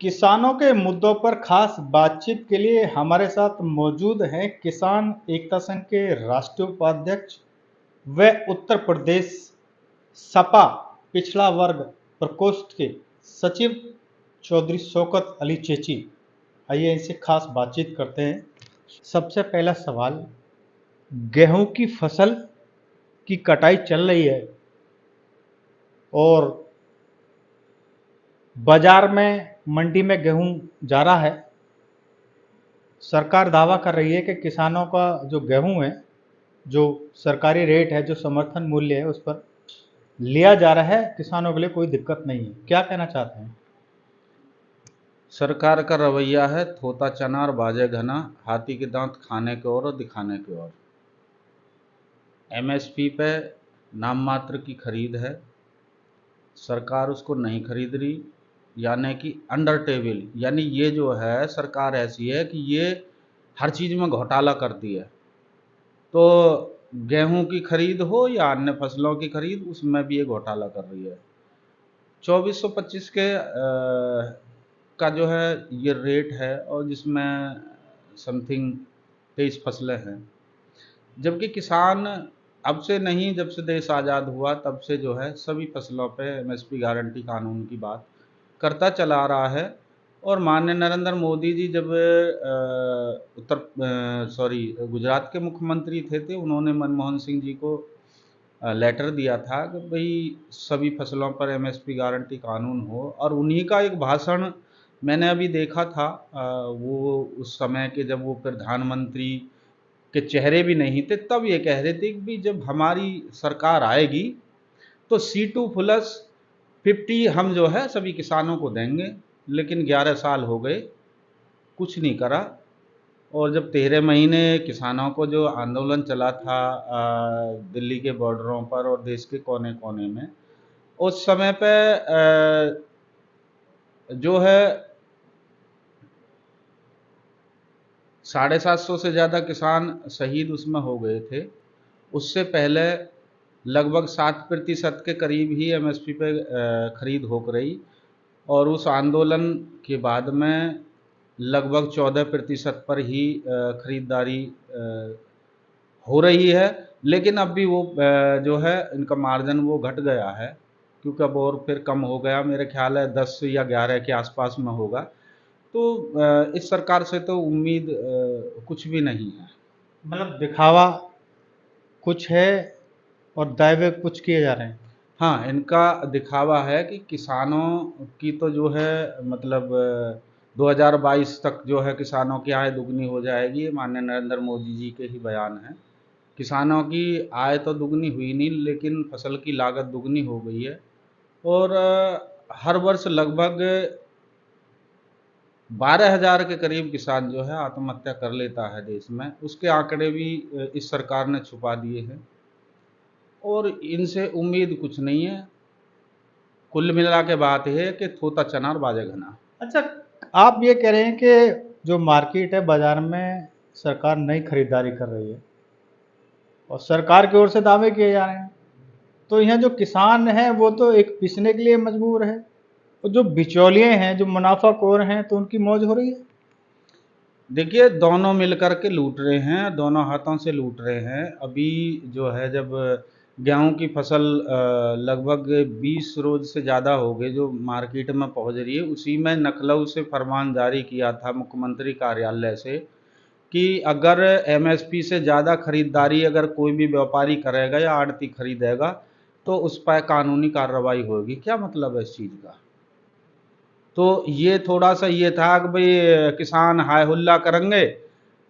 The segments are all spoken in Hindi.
किसानों के मुद्दों पर खास बातचीत के लिए हमारे साथ मौजूद हैं किसान एकता संघ के राष्ट्रीय उपाध्यक्ष व उत्तर प्रदेश सपा पिछड़ा वर्ग प्रकोष्ठ के सचिव चौधरी शौकत अली चेची। आइए इनसे खास बातचीत करते हैं। सबसे पहला सवाल, गेहूं की फसल की कटाई चल रही है और बाजार में मंडी में गेहूं जा रहा है। सरकार दावा कर रही है कि किसानों का जो गेहूं है, जो सरकारी रेट है, जो समर्थन मूल्य है, उस पर लिया जा रहा है। किसानों के लिए कोई दिक्कत नहीं है। क्या कहना चाहते हैं? सरकार का रवैया है थोता चना और बाजे घना, हाथी के दांत खाने की ओर और दिखाने की ओर। एमएसपी पे नाम मात्र की खरीद है, सरकार उसको नहीं खरीद रही, यानी कि अंडर टेबल। यानी ये जो है सरकार ऐसी है कि ये हर चीज़ में घोटाला करती है। तो गेहूं की खरीद हो या अन्य फसलों की खरीद, उसमें भी ये घोटाला कर रही है। 2425 के का जो है ये रेट है, और जिसमें समथिंग 23 फसलें हैं। जबकि किसान अब से नहीं, जब से देश आज़ाद हुआ तब से जो है सभी फसलों पे एमएसपी गारंटी कानून की बात करता चला आ रहा है। और माननीय नरेंद्र मोदी जी जब गुजरात के मुख्यमंत्री थे, उन्होंने मनमोहन सिंह जी को लेटर दिया था कि भाई सभी फसलों पर एमएसपी गारंटी कानून हो। और उन्हीं का एक भाषण मैंने अभी देखा था, वो उस समय के जब वो प्रधानमंत्री के चेहरे भी नहीं थे, तब ये कह रहे थे कि भाई जब हमारी सरकार आएगी तो C2+50 हम जो है सभी किसानों को देंगे। लेकिन 11 साल हो गए, कुछ नहीं करा। और जब 13 महीने किसानों को जो आंदोलन चला था दिल्ली के बॉर्डरों पर और देश के कोने कोने में, उस समय पे जो है 750 से ज़्यादा किसान शहीद उसमें हो गए थे। उससे पहले लगभग 7% के करीब ही एमएसपी पे खरीद हो रही, और उस आंदोलन के बाद में लगभग 14% पर ही खरीदारी हो रही है। लेकिन अब भी वो जो है इनका मार्जिन वो घट गया है, क्योंकि अब और फिर कम हो गया। मेरे ख्याल है 10 या 11 के आसपास में होगा। तो इस सरकार से तो उम्मीद कुछ भी नहीं है। मतलब दिखावा कुछ है और दावे कुछ किए जा रहे हैं। हाँ, इनका दिखावा है कि किसानों की तो जो है मतलब 2022 तक जो है किसानों की आय दुगनी हो जाएगी। ये माननीय नरेंद्र मोदी जी के ही बयान हैं। किसानों की आय तो दुगनी हुई नहीं, लेकिन फसल की लागत दुगनी हो गई है। और हर वर्ष लगभग 12,000 के करीब किसान जो है आत्महत्या कर लेता है देश में। उसके आंकड़े भी इस सरकार ने छुपा दिए हैं, और इनसे उम्मीद कुछ नहीं है। कुल मिला के बात है कि थोता चना और बाजे घना। अच्छा, आप ये कह रहे हैं कि जो मार्केट है, बाजार में सरकार नई खरीदारी कर रही है और सरकार की ओर से दावे किए जा रहे हैं, तो यहाँ जो किसान हैं वो तो एक पिसने के लिए मजबूर है, और जो बिचौलिए हैं, जो मुनाफाखोर हैं, तो उनकी मौज हो रही है। देखिए, दोनों मिलकर के लूट रहे हैं, दोनों हाथों से लूट रहे हैं। अभी जो है जब गेहूं की फसल लगभग 20 रोज से ज़्यादा हो गए जो मार्केट में पहुंच रही है, उसी में लखनऊ से फरमान जारी किया था मुख्यमंत्री कार्यालय से कि अगर एमएसपी से ज़्यादा खरीदारी अगर कोई भी व्यापारी करेगा या आड़ती खरीदेगा तो उस पर कानूनी कार्रवाई होगी। क्या मतलब है इस चीज़ का? तो ये थोड़ा सा ये था कि भाई किसान हाय हुल्ला करेंगे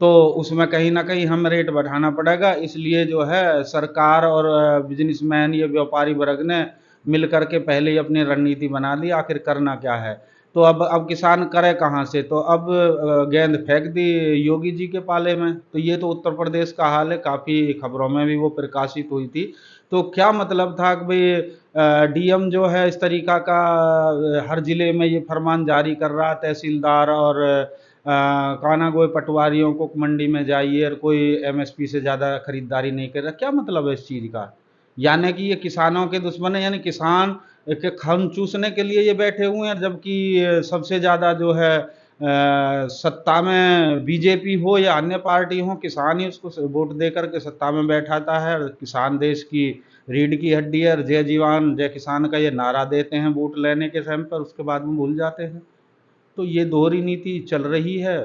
तो उसमें कहीं ना कहीं हम रेट बढ़ाना पड़ेगा, इसलिए जो है सरकार और बिजनेसमैन, ये व्यापारी वर्ग ने मिल करके पहले ही अपनी रणनीति बना दी। आखिर करना क्या है? तो अब किसान करे कहाँ से? तो अब गेंद फेंक दी योगी जी के पाले में। तो ये तो उत्तर प्रदेश का हाल है, काफ़ी खबरों में भी वो प्रकाशित हुई थी। तो क्या मतलब था कि भाई डीएम जो है इस तरीका का हर जिले में ये फरमान जारी कर रहा, तहसीलदार और कानागोए पटवारियों को मंडी में जाइए और कोई एमएसपी से ज़्यादा खरीदारी नहीं कर रहा। क्या मतलब है इस चीज़ का? यानी कि ये किसानों के दुश्मन है, यानी किसान एक खन चूसने के लिए ये बैठे हुए हैं, जबकि सबसे ज़्यादा जो है सत्ता में बीजेपी हो या अन्य पार्टी हो, किसान ही उसको वोट दे करके सत्ता में बैठाता है। किसान देश की रीढ़ की हड्डी है, जय जवान जय किसान का ये नारा देते हैं वोट लेने के टाइम पर, उसके बाद में भूल जाते हैं। तो ये दोहरी नीति चल रही है।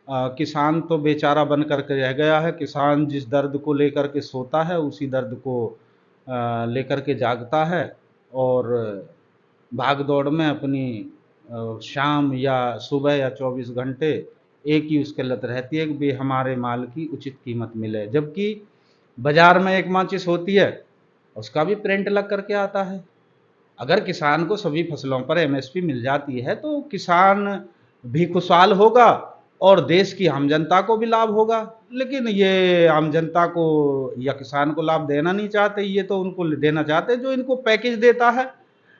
किसान तो बेचारा बन करके रह गया है। किसान जिस दर्द को लेकर के सोता है उसी दर्द को लेकर के जागता है, और भाग दौड़ में अपनी शाम या सुबह या 24 घंटे एक ही उसके लत रहती है कि भाई हमारे माल की उचित कीमत मिले। जबकि बाजार में एक माचिस होती है, उसका भी प्रिंट लग करके आता है। अगर किसान को सभी फसलों पर एमएसपी मिल जाती है तो किसान भी खुशहाल होगा और देश की आम जनता को भी लाभ होगा। लेकिन ये आम जनता को या किसान को लाभ देना नहीं चाहते, ये तो उनको देना चाहते जो इनको पैकेज देता है,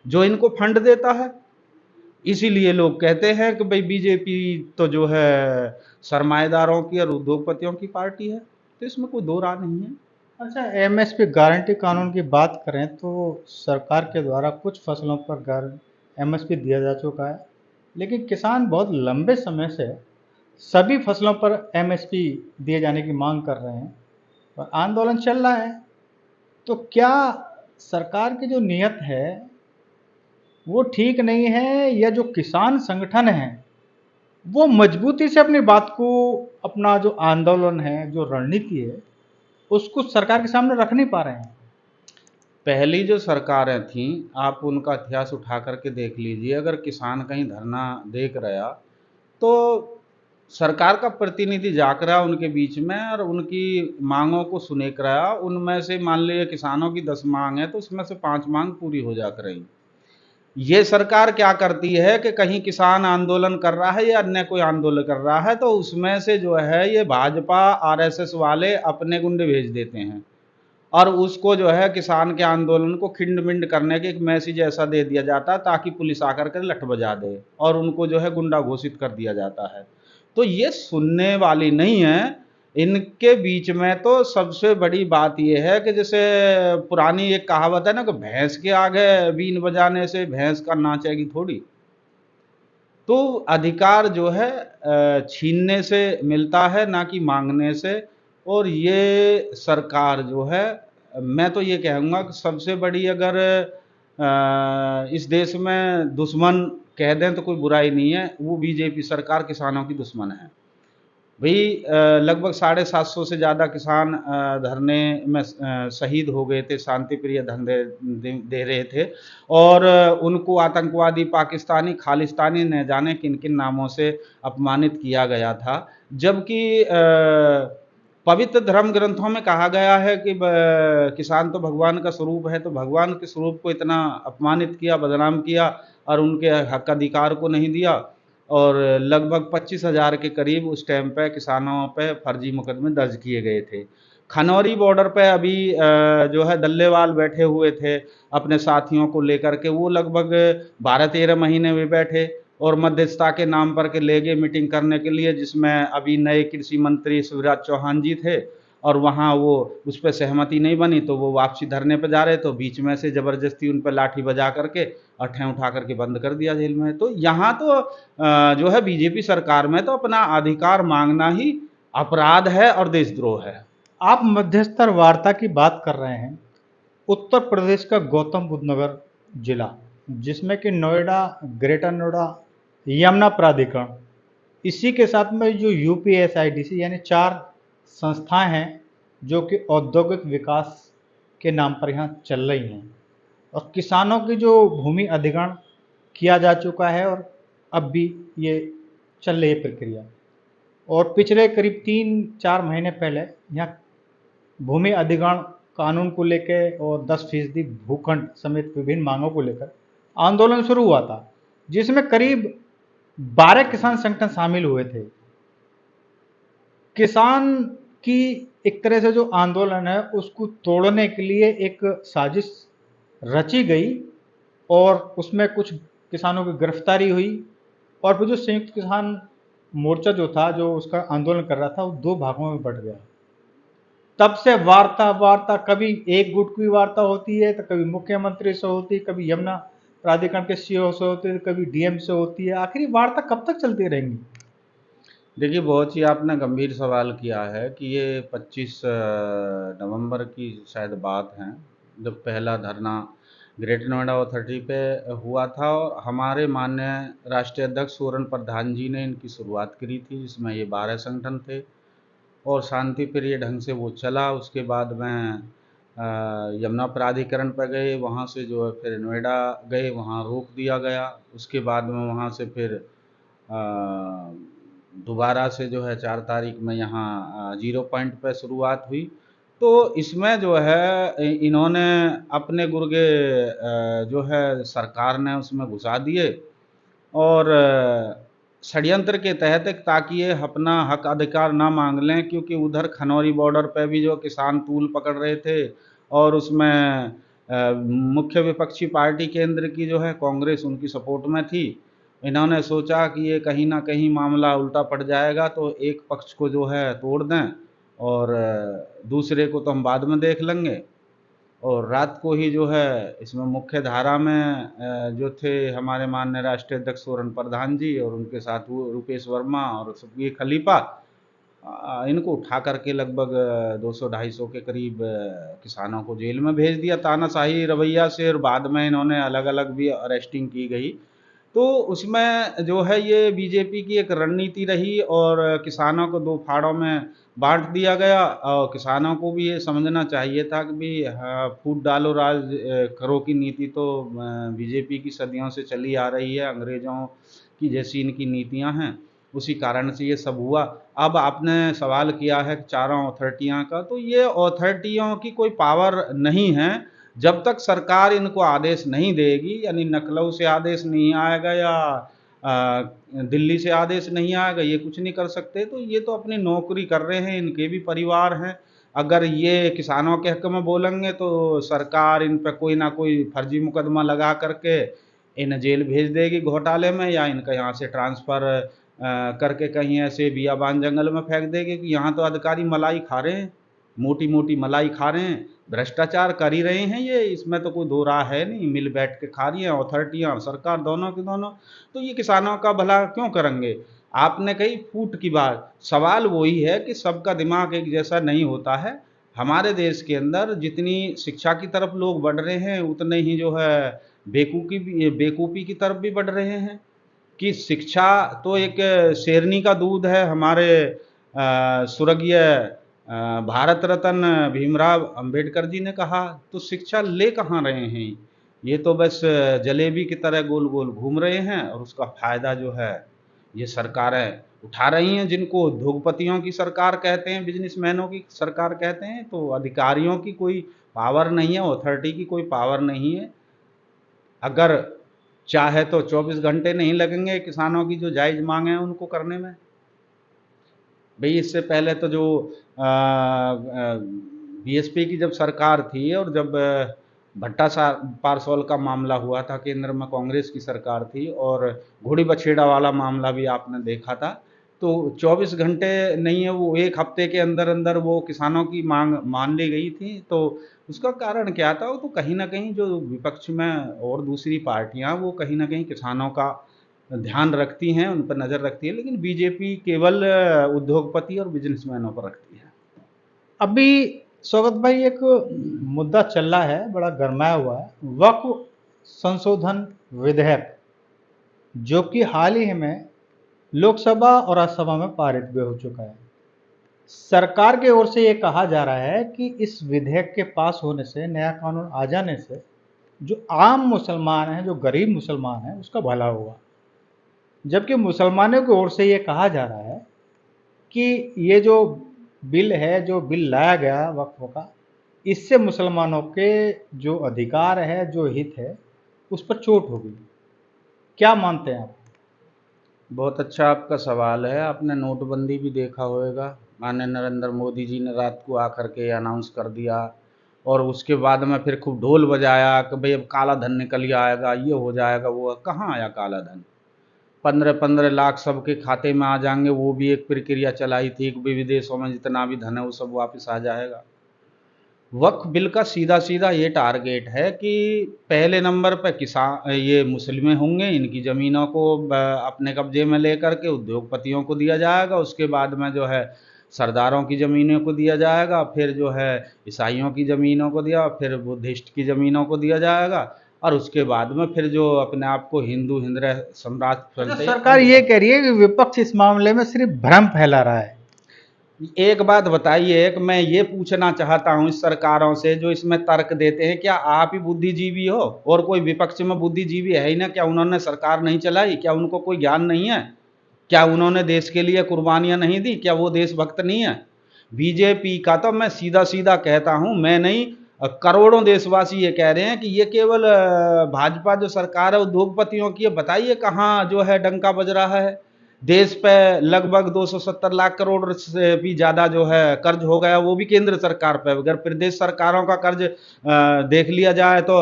जो इनको फंड देता है। इसीलिए लोग कहते हैं कि भाई बीजेपी तो जो है सरमाएदारों की और उद्योगपतियों की पार्टी है। तो इसमें कोई दो राय नहीं है। अच्छा, एमएसपी गारंटी कानून की बात करें तो सरकार के द्वारा कुछ फसलों पर एमएसपी दिया जा चुका है, लेकिन किसान बहुत लंबे समय से सभी फसलों पर एमएसपी दिए जाने की मांग कर रहे हैं और आंदोलन चल रहा है। तो क्या सरकार की जो नीयत है वो ठीक नहीं है, या जो किसान संगठन है वो मजबूती से अपनी बात को, अपना जो आंदोलन है, जो रणनीति है, उसको सरकार के सामने रख नहीं पा रहे हैं? पहली जो सरकारें थीं, आप उनका इतिहास उठा करके देख लीजिए। अगर किसान कहीं धरना देख रहा तो सरकार का प्रतिनिधि जाकर रहा उनके बीच में और उनकी मांगों को सुनेक रहा। उनमें से मान लीजिए किसानों की 10 मांग है तो उसमें से 5 मांग पूरी हो जाकर रही। ये सरकार क्या करती है कि कहीं किसान आंदोलन कर रहा है या अन्य कोई आंदोलन कर रहा है तो उसमें से जो है ये भाजपा आरएसएस वाले अपने गुंडे भेज देते हैं और उसको जो है किसान के आंदोलन को खिंड-मिंड करने के एक मैसेज ऐसा दे दिया जाता है ताकि पुलिस आकर के लठ बजा दे और उनको जो है गुंडा घोषित कर दिया जाता है। तो ये सुनने वाली नहीं है। इनके बीच में तो सबसे बड़ी बात ये है कि जैसे पुरानी एक कहावत है ना कि भैंस के आगे बीन बजाने से भैंस का नाचेगी थोड़ी। तो अधिकार जो है छीनने से मिलता है, ना कि मांगने से। और ये सरकार जो है, मैं तो ये कहूँगा कि सबसे बड़ी अगर इस देश में दुश्मन कह दें तो कोई बुराई नहीं है, वो बीजेपी सरकार किसानों की दुश्मन है। भाई लगभग 750 से ज़्यादा किसान धरने में शहीद हो गए थे, शांति प्रिय धरने दे रहे थे और उनको आतंकवादी, पाकिस्तानी, खालिस्तानी न जाने किन किन नामों से अपमानित किया गया था। जबकि पवित्र धर्म ग्रंथों में कहा गया है कि किसान तो भगवान का स्वरूप है, तो भगवान के स्वरूप को इतना अपमानित किया, बदनाम किया और उनके हक अधिकार को नहीं दिया। और लगभग 25,000 के करीब उस टाइम पे किसानों पे फर्जी मुकदमे दर्ज किए गए थे। खनौरी बॉर्डर पे अभी जो है डल्लेवाल बैठे हुए थे अपने साथियों को लेकर के, वो लगभग 12-13 महीने में बैठे और मध्यस्थता के नाम पर के ले गए मीटिंग करने के लिए, जिसमें अभी नए कृषि मंत्री शिवराज चौहान जी थे और वहाँ वो उस पर सहमति नहीं बनी तो वो वापसी धरने पर जा रहे, तो बीच में से ज़बरदस्ती उन पर लाठी बजा करके और ठें उठा करके बंद कर दिया जेल में। तो यहाँ तो जो है बीजेपी सरकार में तो अपना अधिकार मांगना ही अपराध है और देशद्रोह है। आप मध्यस्तर वार्ता की बात कर रहे हैं। उत्तर प्रदेश का गौतम बुद्ध नगर जिला, जिसमें कि नोएडा, ग्रेटर नोएडा, यमुना प्राधिकरण, इसी के साथ में जो यूपीएसआईडीसी यानी 4 संस्थाएं हैं जो कि औद्योगिक विकास के नाम पर यहाँ चल रही हैं, और किसानों की जो भूमि अधिग्रहण किया जा चुका है और अब भी ये चल रही है प्रक्रिया। और पिछले करीब 3-4 महीने पहले यहाँ भूमि अधिग्रहण कानून को लेकर और 10% भूखंड समेत विभिन्न मांगों को लेकर आंदोलन शुरू हुआ था, जिसमें करीब 12 किसान संगठन शामिल हुए थे। किसान की एक तरह से जो आंदोलन है उसको तोड़ने के लिए एक साजिश रची गई और उसमें कुछ किसानों की गिरफ्तारी हुई और फिर जो संयुक्त किसान मोर्चा जो था, जो उसका आंदोलन कर रहा था, वो 2 भागों में बंट गया। तब से वार्ता कभी एक गुट की वार्ता होती है तो कभी मुख्यमंत्री से होती है, कभी यमुना प्राधिकरण के सीईओ से होती है, कभी डीएम से होती है। आखिर ये वार्ता कब तक चलती रहेंगी? देखिए, बहुत ही आपने गंभीर सवाल किया है कि ये 25 नवंबर की शायद बात है, जब पहला धरना ग्रेटर नोएडा अथॉरिटी पे हुआ था और हमारे माननीय राष्ट्रीय अध्यक्ष सोरेन प्रधान जी ने इनकी शुरुआत करी थी, जिसमें ये 12 संगठन थे और शांति प्रिय ढंग से वो चला। उसके बाद में यमुना प्राधिकरण पर गए, वहाँ से जो है फिर नोएडा गए, वहाँ रोक दिया गया। उसके बाद में वहाँ से फिर दोबारा से जो है 4 तारीख में यहाँ जीरो पॉइंट पे शुरुआत हुई। तो इसमें जो है इन्होंने अपने गुर्गे जो है सरकार ने उसमें घुसा दिए और षड्यंत्र के तहत, ताकि ये अपना हक अधिकार ना मांग लें, क्योंकि उधर खनौरी बॉर्डर पे भी जो किसान तूल पकड़ रहे थे और उसमें मुख्य विपक्षी पार्टी केंद्र की जो है कांग्रेस उनकी सपोर्ट में थी। इन्होंने सोचा कि ये कहीं ना कहीं मामला उल्टा पड़ जाएगा, तो एक पक्ष को जो है तोड़ दें और दूसरे को तो हम बाद में देख लेंगे। और रात को ही जो है इसमें मुख्य धारा में जो थे हमारे माननीय राष्ट्रीय अध्यक्ष सोरेन प्रधान जी और उनके साथ वो रूपेश वर्मा और ये खलीफा, इनको उठा करके लगभग 200-250 के करीब किसानों को जेल में भेज दिया तानाशाही रवैया से, और बाद में इन्होंने अलग अलग भी अरेस्टिंग की गई। तो उसमें जो है ये बीजेपी की एक रणनीति रही और किसानों को दो फाड़ों में बांट दिया गया। और किसानों को भी ये समझना चाहिए था कि भी फूट डालो राज करो की नीति तो बीजेपी की सदियों से चली आ रही है, अंग्रेजों की जैसी इनकी नीतियां हैं, उसी कारण से ये सब हुआ। अब आपने सवाल किया है चारों अथॉरिटियां का, तो ये अथॉरिटियों की कोई पावर नहीं है जब तक सरकार इनको आदेश नहीं देगी, यानी लखनऊ से आदेश नहीं आएगा या दिल्ली से आदेश नहीं आएगा, ये कुछ नहीं कर सकते। तो ये तो अपनी नौकरी कर रहे हैं, इनके भी परिवार हैं। अगर ये किसानों के हक में बोलेंगे तो सरकार इन पर कोई ना कोई फर्जी मुकदमा लगा करके इन्हें जेल भेज देगी घोटाले में, या इनका यहाँ से ट्रांसफ़र करके कहीं ऐसे बियाबान जंगल में फेंक देगी कि यहाँ तो अधिकारी मलाई खा रहे हैं, मोटी मोटी मलाई खा रहे हैं, भ्रष्टाचार कर ही रहे हैं ये, इसमें तो कोई दो राह है नहीं, मिल बैठ के खा रही हैं अथॉरिटियाँ और सरकार दोनों की दोनों। तो ये किसानों का भला क्यों करेंगे? आपने कही फूट की बात, सवाल वही है कि सबका दिमाग एक जैसा नहीं होता है। हमारे देश के अंदर जितनी शिक्षा की तरफ लोग बढ़ रहे हैं, उतने ही जो है बेकूफ़ी की तरफ भी बढ़ रहे हैं। कि शिक्षा तो एक शेरनी का दूध है। हमारे स्वर्गीय भारत रत्न भीमराव अंबेडकर जी ने कहा, तो शिक्षा ले कहाँ रहे हैं? ये तो बस जलेबी की तरह गोल गोल घूम रहे हैं और उसका फायदा जो है ये सरकारें उठा रही हैं, जिनको उद्योगपतियों की सरकार कहते हैं, बिजनेसमैनों की सरकार कहते हैं। तो अधिकारियों की कोई पावर नहीं है, अथॉरिटी की कोई पावर नहीं है। अगर चाहे तो 24 घंटे नहीं लगेंगे किसानों की जो जायज़ मांग है उनको करने में। भाई इससे पहले तो जो बीएसपी की जब सरकार थी और जब भट्टा पारसौल का मामला हुआ था, केंद्र में कांग्रेस की सरकार थी और घोड़ी बछेड़ा वाला मामला भी आपने देखा था, तो 24 घंटे नहीं है, वो एक हफ्ते के अंदर अंदर वो किसानों की मांग मान ली गई थी। तो उसका कारण क्या था? वो तो कहीं ना कहीं जो विपक्ष में और दूसरी पार्टियां, वो कहीं ना कहीं किसानों का ध्यान रखती हैं, उन पर नज़र रखती है, लेकिन बीजेपी केवल उद्योगपति और बिजनेसमैनों पर रखती है। अभी स्वागत भाई, एक मुद्दा चल रहा है, बड़ा गरमाया हुआ है, वक्फ संशोधन विधेयक, जो कि हाल ही में लोकसभा और राज्यसभा में पारित भी हो चुका है। सरकार की ओर से ये कहा जा रहा है कि इस विधेयक के पास होने से, नया कानून आ जाने से, जो आम मुसलमान हैं, जो गरीब मुसलमान हैं, उसका भला होगा। जबकि मुसलमानों की ओर से ये कहा जा रहा है कि ये जो बिल है, जो बिल लाया गया वक्फ का, इससे मुसलमानों के जो अधिकार है, जो हित है, उस पर चोट होगी। क्या मानते हैं आप? बहुत अच्छा आपका सवाल है। आपने नोटबंदी भी देखा होगा, माननीय नरेंद्र मोदी जी ने रात को आकर के अनाउंस कर दिया और उसके बाद में फिर खूब ढोल बजाया कि भाई अब काला धन निकल ही आएगा, ये हो जाएगा, वो कहाँ आया काला धन? 15-15 लाख सबके खाते में आ जाएंगे, वो भी एक प्रक्रिया चलाई थी कि विदेशों में जितना भी धन है वो सब वापस आ जाएगा। वक्फ बिल का सीधा सीधा ये टारगेट है कि पहले नंबर पर किसान, ये मुस्लिमें होंगे, इनकी ज़मीनों को अपने कब्जे में लेकर के उद्योगपतियों को दिया जाएगा। उसके बाद में जो है सरदारों की ज़मीनों को दिया जाएगा, फिर जो है ईसाइयों की ज़मीनों को दिया, फिर बुद्धिस्ट की ज़मीनों को दिया जाएगा, और उसके बाद में फिर जो अपने आप को हिंदू हिंद साम्राज्य अच्छा, चलते सरकार ये कह रही है कि विपक्ष इस मामले में सिर्फ भ्रम फैला रहा है। एक बात बताइए कि मैं ये पूछना चाहता हूँ इस सरकारों से जो इसमें तर्क देते हैं, क्या आप ही बुद्धिजीवी हो और कोई विपक्ष में बुद्धिजीवी है ही ना? क्या उन्होंने सरकार नहीं चलाई? क्या उनको कोई ज्ञान नहीं है? क्या उन्होंने देश के लिए कुर्बानियां नहीं दी? क्या वो देशभक्त नहीं है? बीजेपी का तो मैं सीधा सीधा कहता हूं, मैं नहीं, करोड़ों देशवासी ये कह रहे हैं कि ये केवल भाजपा जो सरकार है उद्योगपतियों की है। बताइए कहाँ जो है डंका बज रहा है? देश पे लगभग 270 लाख करोड़ से भी ज्यादा जो है कर्ज हो गया, वो भी केंद्र सरकार पे। अगर प्रदेश सरकारों का कर्ज देख लिया जाए तो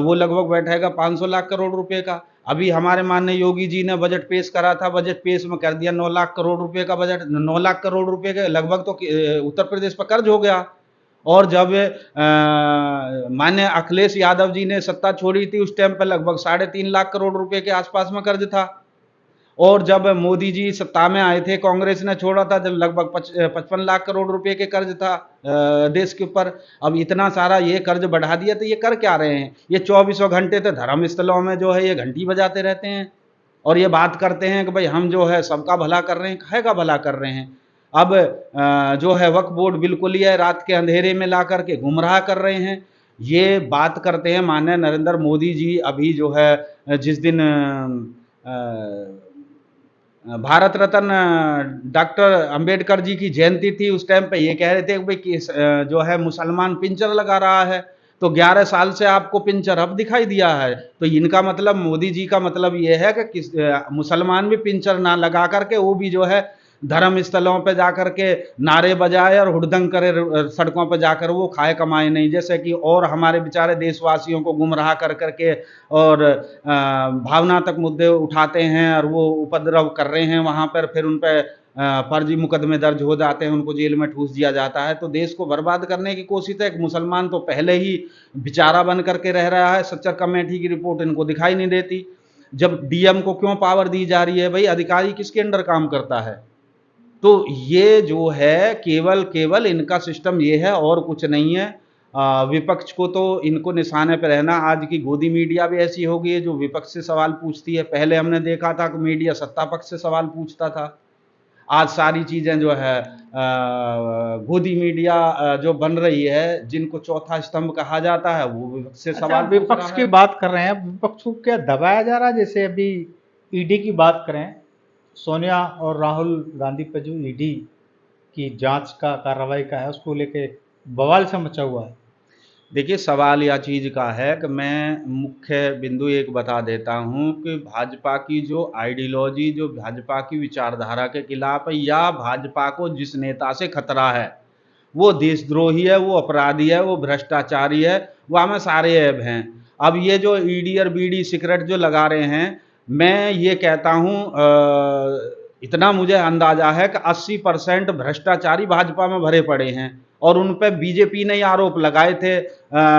वो लगभग बैठेगा 500 लाख करोड़ रुपए का। अभी हमारे माननीय योगी जी ने बजट पेश करा था, बजट पेश में कर दिया 9 लाख करोड़ रुपए का बजट। 9 लाख करोड़ रुपए के लगभग तो उत्तर प्रदेश पर कर्ज हो गया। और जब माननीय अखिलेश यादव जी ने सत्ता छोड़ी थी उस टाइम पर लगभग 3.5 लाख करोड़ रुपए के आसपास में कर्ज था। और जब मोदी जी सत्ता में आए थे, कांग्रेस ने छोड़ा था, जब लगभग 55 लाख करोड़ रुपए के कर्ज था देश के ऊपर। अब इतना सारा ये कर्ज बढ़ा दिया, तो ये कर क्या रहे हैं? ये 24 घंटे तो धर्म स्थलों में जो है ये घंटी बजाते रहते हैं और ये बात करते हैं कि भाई हम जो है सबका भला कर रहे हैं। काहे का भला कर रहे हैं? अब जो है वक्फ बोर्ड बिल्कुल ही है रात के अंधेरे में ला करके गुमराह कर रहे हैं। ये बात करते हैं माननीय नरेंद्र मोदी जी। अभी जो है जिस दिन भारत रत्न डॉक्टर अंबेडकर जी की जयंती थी, उस टाइम पे ये कह रहे थे कि भाई कि जो है मुसलमान पिंचर लगा रहा है, तो 11 साल से आपको पिंचर अब दिखाई दिया है। तो इनका मतलब, मोदी जी का मतलब ये है कि मुसलमान भी पिंचर ना लगा करके वो भी जो है धर्म स्थलों पे जाकर के नारे बजाए और हुड़दंग करे, सड़कों पे जाकर वो खाए कमाए नहीं, जैसे कि और हमारे बेचारे देशवासियों को गुमराह कर करके और भावनात्मक मुद्दे उठाते हैं और वो उपद्रव कर रहे हैं वहां पर, फिर उन पर फर्जी मुकदमे दर्ज हो जाते हैं, उनको जेल में ठूस दिया जाता है। तो देश को बर्बाद करने की कोशिश है। एक मुसलमान तो पहले ही बेचारा बन करके रह रहा है, सच्चर कमेटी की रिपोर्ट इनको दिखाई नहीं देती। जब डीएम को क्यों पावर दी जा रही है? भाई अधिकारी किसके अंडर काम करता है? तो ये जो है केवल केवल इनका सिस्टम ये है और कुछ नहीं है। विपक्ष को तो इनको निशाने पे रहना। आज की गोदी मीडिया भी ऐसी हो गई है जो विपक्ष से सवाल पूछती है। पहले हमने देखा था कि मीडिया सत्ता पक्ष से सवाल पूछता था। आज सारी चीजें जो है गोदी मीडिया जो बन रही है, जिनको चौथा स्तंभ कहा जाता है, वो विपक्ष से अच्छा, सवाल पूछ विपक्ष रहा की है। बात कर रहे हैं, विपक्ष को क्या दबाया जा रहा है? जैसे अभी ईडी की बात करें, सोनिया और राहुल गांधी पर जो ईडी की जांच का कार्रवाई का है, उसको लेके बवाल सा मचा हुआ है। देखिए, सवाल या चीज़ का है कि मैं मुख्य बिंदु एक बता देता हूँ कि भाजपा की जो आइडियोलॉजी, जो भाजपा की विचारधारा के खिलाफ है, या भाजपा को जिस नेता से खतरा है, वो देशद्रोही है, वो अपराधी है, वो भ्रष्टाचारी है, वो हमें सारे ऐब हैं। अब ये जो ईडी और बीडी सीक्रेट जो लगा रहे हैं, मैं ये कहता हूँ इतना मुझे अंदाजा है कि 80% भ्रष्टाचारी भाजपा में भरे पड़े हैं। और उन पे बीजेपी ने आरोप लगाए थे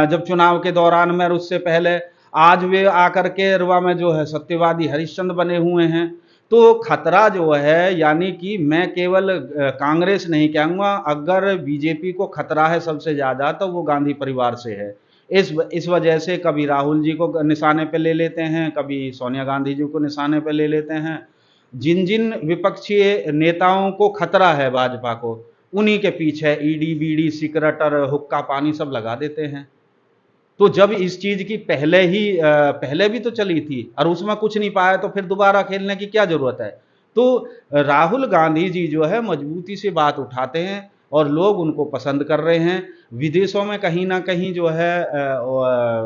जब चुनाव के दौरान में और उससे पहले। आज वे आकर के रुआ में जो है सत्यवादी हरिश्चंद्र बने हुए हैं। तो खतरा जो है, यानी कि मैं केवल कांग्रेस नहीं कहूँगा, अगर बीजेपी को खतरा है सबसे ज़्यादा तो वो गांधी परिवार से है। इस वजह से कभी राहुल जी को निशाने पे ले लेते हैं, कभी सोनिया गांधी जी को निशाने पे ले लेते हैं। जिन जिन विपक्षी नेताओं को खतरा है भाजपा को, उन्हीं के पीछे ईडी बीडी सीक्रेट और हुक्का पानी सब लगा देते हैं। तो जब इस चीज की पहले भी तो चली थी और उसमें कुछ नहीं पाया, तो फिर दोबारा खेलने की क्या जरूरत है? तो राहुल गांधी जी जो है मजबूती से बात उठाते हैं और लोग उनको पसंद कर रहे हैं। विदेशों में कहीं ना कहीं जो है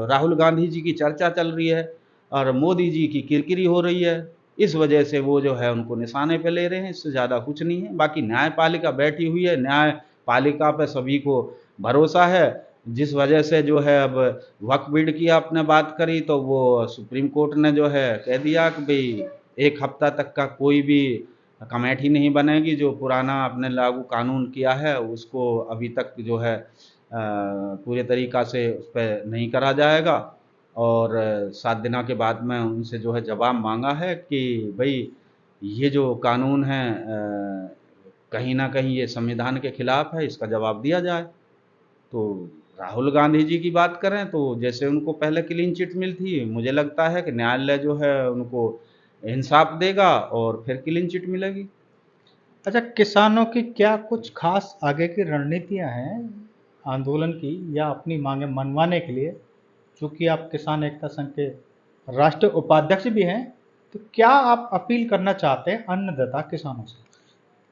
राहुल गांधी जी की चर्चा चल रही है और मोदी जी की किरकिरी हो रही है। इस वजह से वो जो है उनको निशाने पे ले रहे हैं, इससे ज़्यादा कुछ नहीं है। बाकी न्यायपालिका बैठी हुई है, न्यायपालिका पे सभी को भरोसा है। जिस वजह से जो है अब वक्फ बोर्ड की आपने बात करी, तो वो सुप्रीम कोर्ट ने जो है कह दिया कि भाई 1 हफ्ता तक का कोई भी कमेटी नहीं बनेगी। जो पुराना आपने लागू कानून किया है उसको अभी तक जो है पूरे तरीक़ा से उस पे नहीं करा जाएगा। और 7 दिनों के बाद में उनसे जो है जवाब मांगा है कि भई ये जो कानून है कहीं न कहीं ये संविधान के खिलाफ़ है, इसका जवाब दिया जाए। तो राहुल गांधी जी की बात करें तो जैसे उनको पहले क्लीन चिट मिली थी, मुझे लगता है कि न्यायालय जो है उनको इंसाफ देगा और फिर क्लीन चिट मिलेगी। अच्छा, किसानों की क्या कुछ खास आगे की रणनीतियां हैं आंदोलन की या अपनी मांगे मनवाने के लिए? चूंकि आप किसान एकता संघ के राष्ट्रीय उपाध्यक्ष भी हैं, तो क्या आप अपील करना चाहते हैं अन्नदाता किसानों से?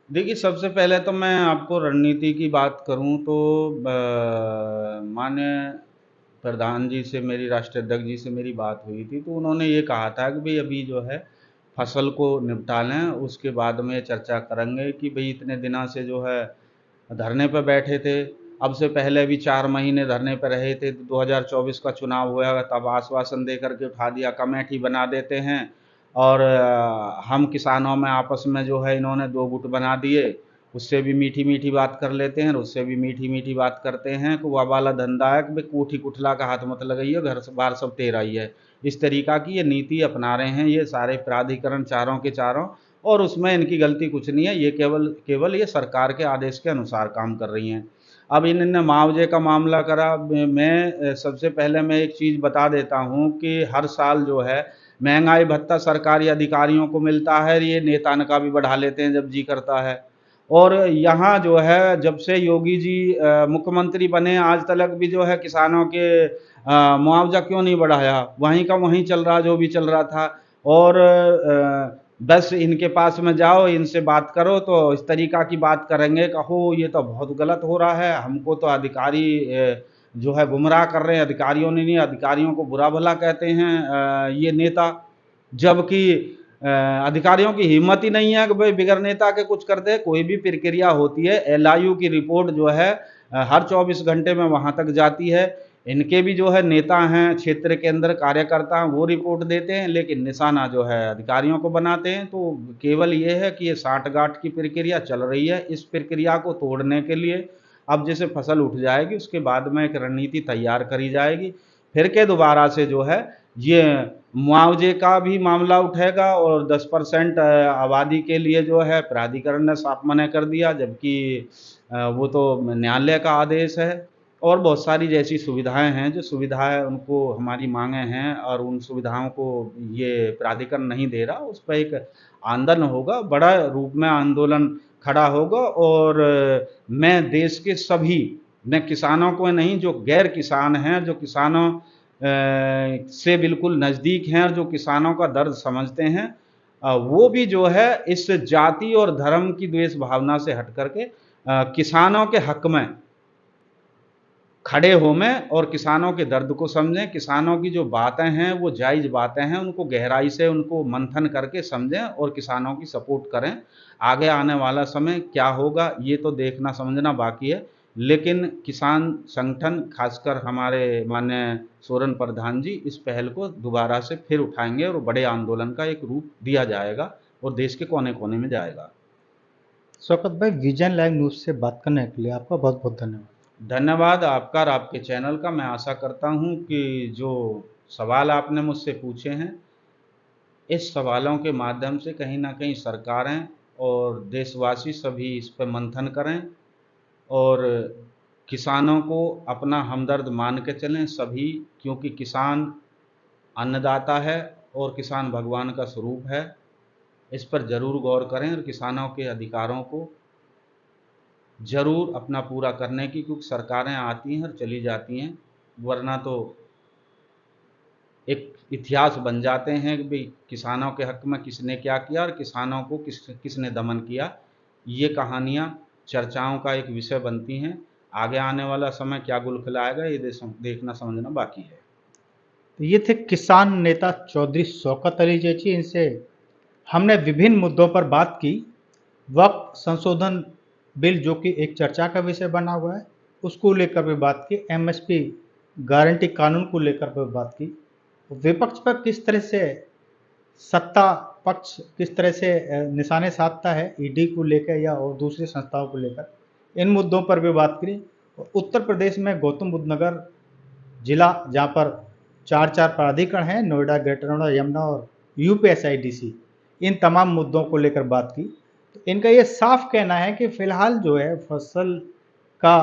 देखिए, सबसे पहले तो मैं आपको रणनीति की बात करूं तो माननीय प्रधान जी से, मेरी राष्ट्रीय अध्यक्ष जी से मेरी बात हुई थी, तो उन्होंने ये कहा था कि भाई अभी जो है फसल को निपटा लें, उसके बाद में चर्चा करेंगे कि भाई इतने दिनों से जो है धरने पर बैठे थे। अब से पहले भी 4 महीने धरने पर रहे थे, तो 2024 का चुनाव हुआ तब आश्वासन दे करके उठा दिया, कमेटी बना देते हैं और हम किसानों में आपस में जो है इन्होंने 2 गुट बना दिए, उससे भी मीठी मीठी बात कर लेते हैं और उससे भी मीठी मीठी बात करते हैं कि वह वाला धंधा है कि भाई कोठी कुठला का हाथ मत लगाइए, घर से बाहर सब तेरा ही है। इस तरीक़ा की ये नीति अपना रहे हैं ये सारे प्राधिकरण चारों के चारों, और उसमें इनकी गलती कुछ नहीं है, ये केवल ये सरकार के आदेश के अनुसार काम कर रही हैं। अब इन्होंने मुआवजे का मामला करा, मैं सबसे पहले मैं एक चीज़ बता देता हूँ कि हर साल जो है महंगाई भत्ता सरकारी अधिकारियों को मिलता है, ये नेता का भी बढ़ा लेते हैं जब जी करता है। और यहाँ जो है जब से योगी जी मुख्यमंत्री बने आज तक भी जो है किसानों के मुआवजा क्यों नहीं बढ़ाया, वहीं का वहीं चल रहा जो भी चल रहा था। और बस इनके पास में जाओ, इनसे बात करो तो इस तरीक़ा की बात करेंगे, कहो ये तो बहुत गलत हो रहा है, हमको तो अधिकारी जो है गुमराह कर रहे हैं, अधिकारियों ने नहीं, अधिकारियों को बुरा भला कहते हैं ये नेता। जबकि अधिकारियों की हिम्मत ही नहीं है कि भाई बिगैर नेता के कुछ कर दे। कोई भी प्रक्रिया होती है, एलआईयू की रिपोर्ट जो है हर 24 घंटे में वहाँ तक जाती है। इनके भी जो है नेता हैं, क्षेत्र के अंदर कार्यकर्ता हैं, वो रिपोर्ट देते हैं, लेकिन निशाना जो है अधिकारियों को बनाते हैं। तो केवल ये है कि ये साठ-गाँठ की प्रक्रिया चल रही है। इस प्रक्रिया को तोड़ने के लिए अब जैसे फसल उठ जाएगी, उसके बाद में एक रणनीति तैयार करी जाएगी। फिर के दोबारा से जो है ये मुआवजे का भी मामला उठेगा और 10% आबादी के लिए जो है प्राधिकरण ने साफ मना कर दिया, जबकि वो तो न्यायालय का आदेश है। और बहुत सारी जैसी सुविधाएं हैं, जो सुविधाएं उनको हमारी मांगे हैं और उन सुविधाओं को ये प्राधिकरण नहीं दे रहा, उस पर एक आंदोलन होगा, बड़ा रूप में आंदोलन खड़ा होगा। और मैं देश के सभी, मैं किसानों को नहीं, जो गैर किसान हैं, जो किसानों से बिल्कुल नज़दीक हैं और जो किसानों का दर्द समझते हैं, वो भी जो है इस जाति और धर्म की द्वेष भावना से हट करके किसानों के हक में खड़े हों में और किसानों के दर्द को समझें। किसानों की जो बातें हैं वो जायज़ बातें हैं, उनको गहराई से उनको मंथन करके समझें और किसानों की सपोर्ट करें। आगे आने वाला समय क्या होगा ये तो देखना समझना बाकी है, लेकिन किसान संगठन खासकर हमारे माननीय सोरेन प्रधान जी इस पहल को दोबारा से फिर उठाएंगे और बड़े आंदोलन का एक रूप दिया जाएगा और देश के कोने-कोने में जाएगा। शौकत भाई, विजन लाइव न्यूज़ से बात करने के लिए आपका बहुत बहुत धन्यवाद। धन्यवाद आपका और आपके चैनल का। मैं आशा करता हूँ कि जो सवाल आपने मुझसे पूछे हैं, इस सवालों के माध्यम से कहीं न कहीं सरकारें और देशवासी सभी इस पर मंथन करें और किसानों को अपना हमदर्द मान के चलें सभी, क्योंकि किसान अन्नदाता है और किसान भगवान का स्वरूप है। इस पर ज़रूर गौर करें और किसानों के अधिकारों को ज़रूर अपना पूरा करने की, क्योंकि सरकारें आती हैं और चली जाती हैं, वरना तो एक इतिहास बन जाते हैं कि भाई किसानों के हक में किसने क्या किया और किसानों को किसने दमन किया। ये कहानियाँ चर्चाओं का एक विषय बनती हैं। आगे आने वाला समय क्या गुल खिलाएगा ये देखना समझना बाकी है। तो ये थे किसान नेता चौधरी शौकत अली जी। इनसे हमने विभिन्न मुद्दों पर बात की। वक्फ संशोधन बिल जो कि एक चर्चा का विषय बना हुआ है, उसको लेकर भी बात की। एमएसपी गारंटी कानून को लेकर भी बात की। विपक्ष पर किस तरह से सत्ता पक्ष किस तरह से निशाने साधता है ईडी को लेकर या और दूसरी संस्थाओं को लेकर, इन मुद्दों पर भी बात करी। उत्तर प्रदेश में गौतम बुद्ध नगर जिला, जहाँ पर 4 प्राधिकरण हैं, नोएडा, ग्रेटर नोएडा, यमुना और यूपीएसआईडीसी, इन तमाम मुद्दों को लेकर बात की। तो इनका ये साफ कहना है कि फिलहाल जो है फसल का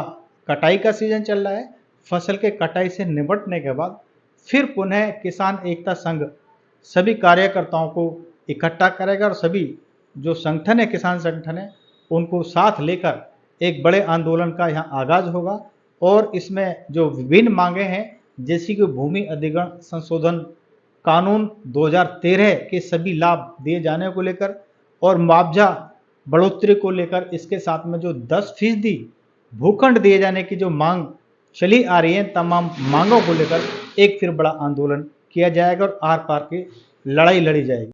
कटाई का सीजन चल रहा है। फसल के कटाई से निपटने के बाद फिर पुनः किसान एकता संघ सभी कार्यकर्ताओं को इकट्ठा करेगा और सभी जो संगठन है, किसान संगठन है, उनको साथ लेकर एक बड़े आंदोलन का यहाँ आगाज होगा। और इसमें जो विभिन्न मांगे हैं, जैसे कि भूमि अधिग्रहण संशोधन कानून 2013 के सभी लाभ दिए जाने को लेकर और मुआवजा बढ़ोतरी को लेकर, इसके साथ में जो 10% भूखंड दिए जाने की जो मांग चली आ रही है, तमाम मांगों को लेकर एक फिर बड़ा आंदोलन किया जाएगा और आर पार की लड़ाई लड़ी जाएगी।